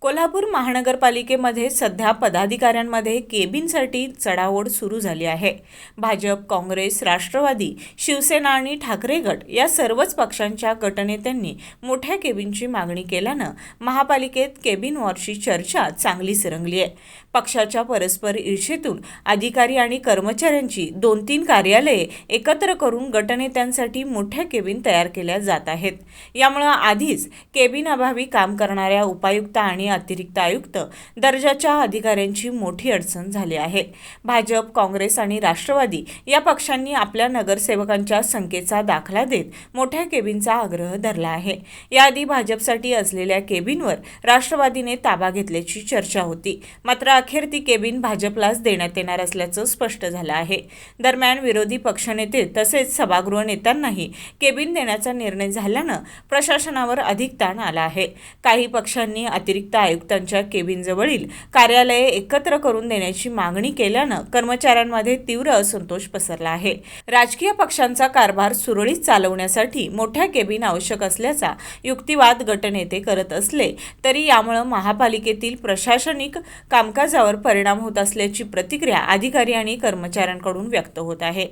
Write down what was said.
कोल्हापूर महानगरपालिकेमध्ये सध्या पदाधिकाऱ्यांमध्ये केबिनसाठी चढाओढ सुरू झाली आहे। भाजप, काँग्रेस, राष्ट्रवादी, शिवसेना आणि ठाकरे गट या सर्वच पक्षांच्या गटनेत्यांनी मोठ्या केबिनची मागणी केल्यानं महापालिकेत केबिन वॉरची चर्चा चांगलीच रंगली आहे। पक्षाच्या परस्पर ईर्षेतून अधिकारी आणि कर्मचाऱ्यांची 2-3 कार्यालये एकत्र करून गटनेत्यांसाठी मोठ्या केबिन तयार केल्या जात आहेत। यामुळे आधीच केबिन अभावी काम करणाऱ्या उपायुक्त आणि अतिरिक्त आयुक्त दर्जाच्या अधिकाऱ्यांची मोठी अडचण झाली आहे। भाजप, काँग्रेस आणि राष्ट्रवादी या पक्षांनी आपल्या नगरसेवकांच्या संख्येचा दाखला देत मोठ्या केबिनचा आग्रह धरला आहे। याआधी भाजपसाठी असलेल्या केबिनवर राष्ट्रवादीने ताबा घेतल्याची चर्चा होती, मात्र अखेर ती केबिन भाजपलाच देण्यात येणार असल्याचं स्पष्ट झालं आहे। दरम्यान विरोधी पक्षनेते तसेच सभागृह नेत्यांनाही केबिन देण्याचा निर्णय झाल्यानं प्रशासनावर अधिक ताण आला आहे। काही पक्षांनी अतिरिक्त आयुक्तांच्या केबिनजवळील कार्यालये एकत्र करून देण्याची मागणी केल्यानं कर्मचाऱ्यांमध्ये तीव्र असंतोष पसरला आहे। राजकीय पक्षांचा कारभार सुरळीत चालवण्यासाठी मोठ्या केबिन आवश्यक असल्याचा युक्तिवाद गटनेते करत असले तरी यामुळे महापालिकेतील प्रशासनिक कामकाजावर परिणाम होत असल्याची प्रतिक्रिया अधिकारी आणि कर्मचाऱ्यांकडून व्यक्त होत आहे।